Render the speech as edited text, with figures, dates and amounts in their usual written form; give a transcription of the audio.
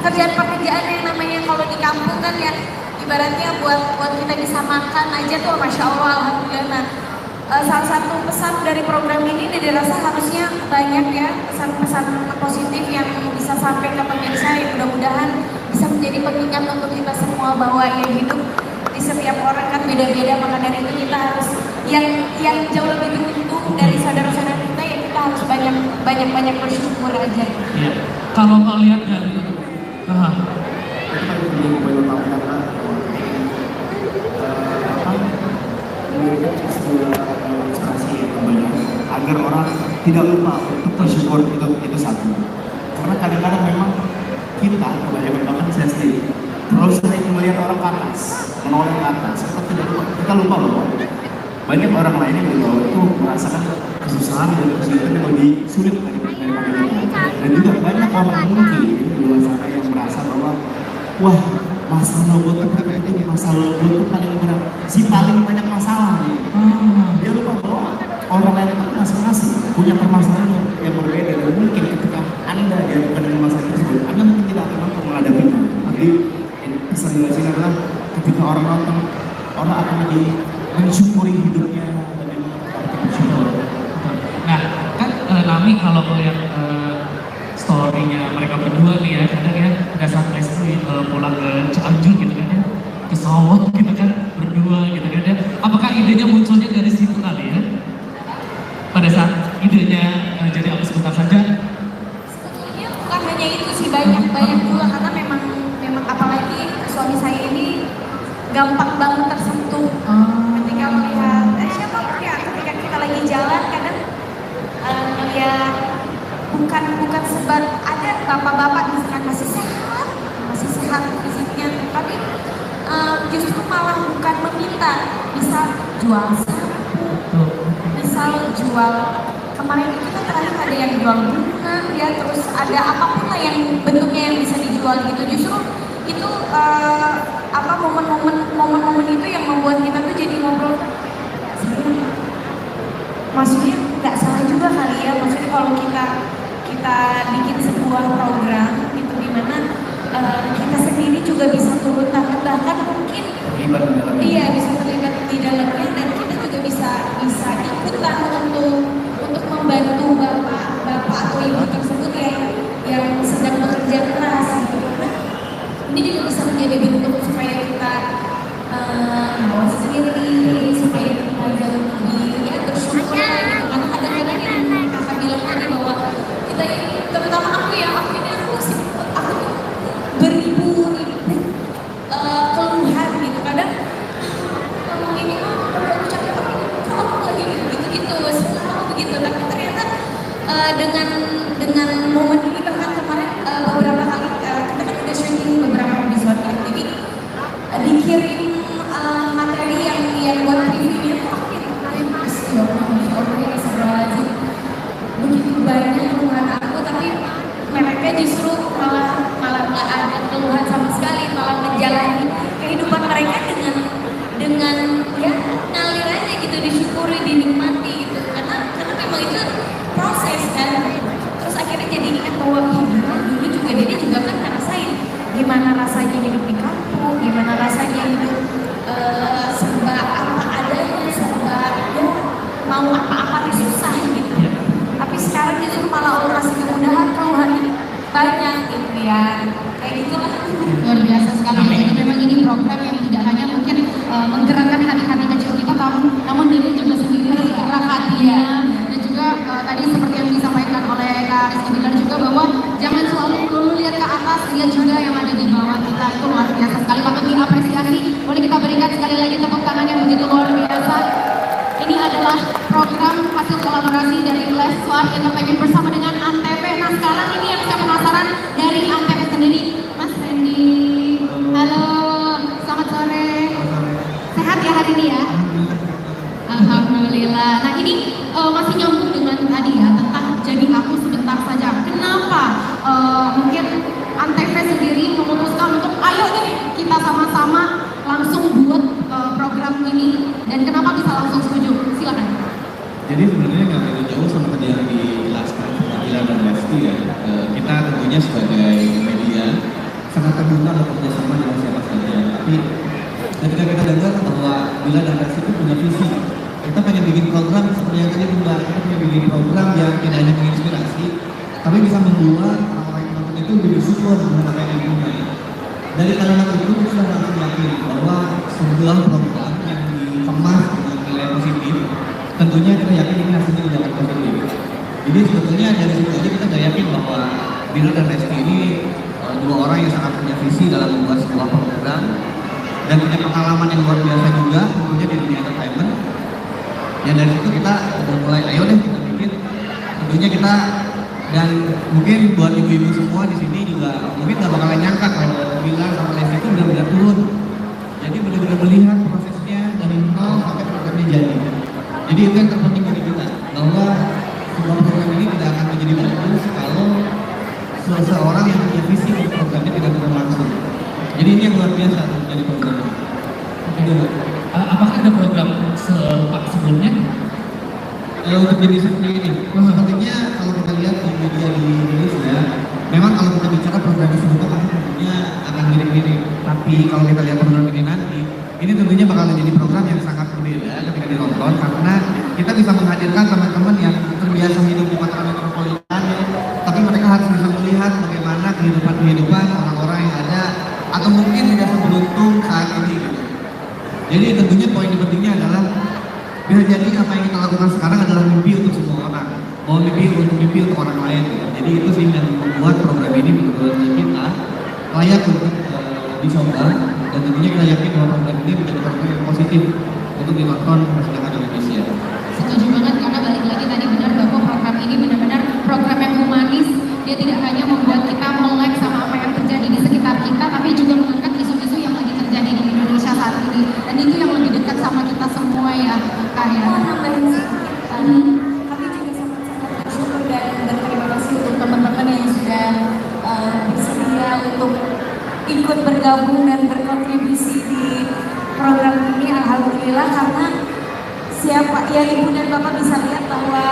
pekerjaan-pekerjaan yang namanya kalau di kampung kan ya ibaratnya buat kita bisa makan aja tuh Masya Allah, Alhamdulillah. Nah, salah satu pesan dari program ini dirasa harusnya banyak ya pesan-pesan positif yang bisa sampai ke pemirsa yang mudah-mudahan bisa menjadi pengingat untuk kita semua bahwa ya hidup di setiap orang kan beda-beda, maka dari itu kita harus yang jauh lebih beruntung dari saudara-saudara kita ya kita harus banyak bersyukur aja. Iya. Kalau lihat dari agar orang tidak lupa untuk bersyukur itu satu. Karena kadang-kadang memang kita kebanyakan bahkan saya sendiri terlalu sering melihat orang ke atas, menoleh ke atas. Kita lupa bahwa banyak orang lain yang di bawah itu merasakan kesusahan dan kesulitan yang lebih sulit daripada kita. Dan juga banyak orang mungkin di luar sana yang merasa bahwa wah masalah gue tuh ini masalah gue tuh paling berat, si paling banyak masalah nih. Dia lupa bahwa orang lain itu masing-masing punya permasalahan yang berbeda dan mungkin ketika Anda dihadapkan dengan masalah tersebut, Anda mungkin tidak akan mampu menghadapinya. Jadi pesan dari sini adalah ketika orang nonton, orang akan lebih mensyukuri hidupnya dan bersyukur. Nah, kan Nami kalau melihat story-nya mereka berdua nih ya, kadang ya ada saat Lesti pulang ke Cianjur gitu kan ya, ke sawah gitu kan, berdua gitu kan ya. Apakah idenya munculnya dari situ kali ya? Pada saat idenya jadi aku sebentar saja. Sebetulnya bukan hanya itu sih, banyak juga karena memang apalagi suami saya ini gampang banget tersentuh ketika melihat siapa ya ketika kita lagi jalan kadang melihat bukan sebat ada bapak-bapak misalkan masih sehat fisiknya, tapi justru malah bukan meminta, bisa jual sapu, misal jual kemarin itu kan terakhir ada yang jual bunga ya, terus ada apapun lah yang bentuknya yang bisa dijual gitu. Justru itu momen-momen itu yang membuat kita tuh jadi ngobrol. Maksudnya nggak salah juga kali ya, maksudnya kalau kita bikin sebuah program gitu dimana kita sendiri juga bisa turun tangan, bahkan mungkin iya bisa terlibat di dalamnya, dan kita juga bisa ikutan untuk membantu bapak atau ibu tersebut yang sedang bekerja keras gitu. Ini juga bisa menjadi bentuk supaya kita bawa sendiri, supaya kita jauh lebih ya bersyukur gitu. Karena kadang-kadang yang kakak bilang tadi bahwa kita ini, terutama aku beribu keluhan gitu. Kadang ngomong ini aku capek kalau lagi gitu selalu begitu. Tapi ternyata dengan momen ini bahkan kemarin beberapa kali kita kan udah syuting beberapa episode kan, jadi dikirim materi yang buat reviewnya tuh aku masya Allah ya astagfirullahaladzim, begitu banyak keluhan aku, tapi mereka justru malah nggak ada keluhan sama sekali, malah menjalani kehidupan mereka dengan ya ngalir aja gitu, disyukuri, dinikmati gitu, karena memang itu proses kan. Terus akhirnya jadi ingat bahwa dulu juga dia juga kan ngerasain gimana rasanya hidup di kampung, gimana rasanya hidup serba apa adanya, serba ya, mau apa-apa susah gitu. Tapi sekarang justru malah Allah kasih kemudahan, keluhan banyak gitu ya, kayak gitulah. Luar biasa sekali. Jadi memang ini program yang tidak hanya mungkin menggerakkan hati-hati kecil kita, namun diri juga sendiri gerak hatinya. Dan juga tadi seperti yang disampaikan oleh Kak Rizky Bilar juga bahwa jangan selalu lihat ke atas, lihat juga yang ada di bawah kita. Itu luar biasa sekali, patut diapresiasi. Boleh kita berikan sekali lagi tepuk tangan yang begitu luar biasa. Ini adalah program hasil kolaborasi dari Leslar Entertainment bersama dengan Antv. Nah sekarang ini yang saya penasaran dari Antv sendiri, Mas Randy. Halo, selamat sore. Sehat ya hari ini ya? Alhamdulillah. Nah ini masih nyambung dengan tadi ya tentang jadi aku sebentar saja. Kenapa mungkin Antv sendiri memutuskan untuk ayo deh kita sama-sama langsung buat program ini, dan kenapa bisa langsung setuju? Silakan. Jadi sebenarnya nggak begitu jauh sama tadi yang dijelaskan Fadila dan Lesti ya. Kita tentunya sebagai media terbuka bekerja sama dengan siapa saja. Tapi ketika kita dengar bahwa Bila dan Reski itu punya visi, kita pengen bikin program seperti yang tadi Bunda, kita pengen bikin program yang tidak hanya menginspirasi, tapi bisa membuat orang-orang yang nonton itu lebih bersyukur dengan apa yang dipunya. Dari kalimat itu kita sudah langsung yakin bahwa sebuah program yang dikemas dengan nilai positif, tentunya kita yakin ini hasilnya tidak akan positif. Jadi sebetulnya dari situ aja kita udah yakin bahwa Bila dan Reski ini dua orang yang sangat punya visi dalam membuat sebuah program dan punya pengalaman yang luar biasa juga tentunya di dunia entertainment. Dan dari situ kita udah mulai ayo deh kita bikin. Tentunya kita dan mungkin buat ibu-ibu semua di sini juga mungkin nggak bakalan nyangka kalau Bila sama Reski itu benar-benar turun. Jadi benar-benar melihat prosesnya dari nol sampai programnya jadi. Jadi itu yang terpenting bagi kita bahwa sebuah program ini tidak akan menjadi bagus kalau seseorang yang punya visi untuk programnya tidak berlangsung. Jadi ini yang luar biasa dari program ini. Oke, Apakah ada program sebelumnya? untuk jadi seperti ini, sepertinya kalau kita lihat di media di Indonesia, memang kalau kita bicara program sebelumnya pasti tentunya akan mirip-mirip. Tapi kalau kita lihat program ini nanti, ini tentunya bakal menjadi program yang sangat berbeda ketika ditonton karena kita bisa menghadirkan teman-teman yang terbiasa hidup di kota metropolitan, tapi mereka harus bisa melihat bagaimana kehidupan orang-orang yang ada atau mungkin tidak seberuntung saat ini. Jadi tentunya poin pentingnya adalah bisa jadi apa yang kita lakukan sekarang adalah mimpi untuk semua orang, mau mimpi untuk orang lain. Jadi itu sih yang membuat program ini menurut kita layak untuk dicoba dan tentunya kita yakin bahwa program ini menjadi program yang positif untuk ditonton masyarakat Indonesia. Setuju banget karena balik lagi tadi benar bahwa program ini benar-benar program yang humanis. Dia tidak hanya membuat kita melek sama apa yang terjadi di sekitar kita, tapi juga mengangkat isu-isu yang lagi terjadi di Indonesia saat ini. Dan itu yang lebih dekat sama kita semua ya, Kak ya. Mau nambahin sedikit, kami juga sangat-sangat bersyukur dan berterima kasih untuk teman-teman yang sudah bersedia untuk ikut bergabung dan berkontribusi di program ini. Alhamdulillah, karena siapa ya ibu dan bapak bisa lihat bahwa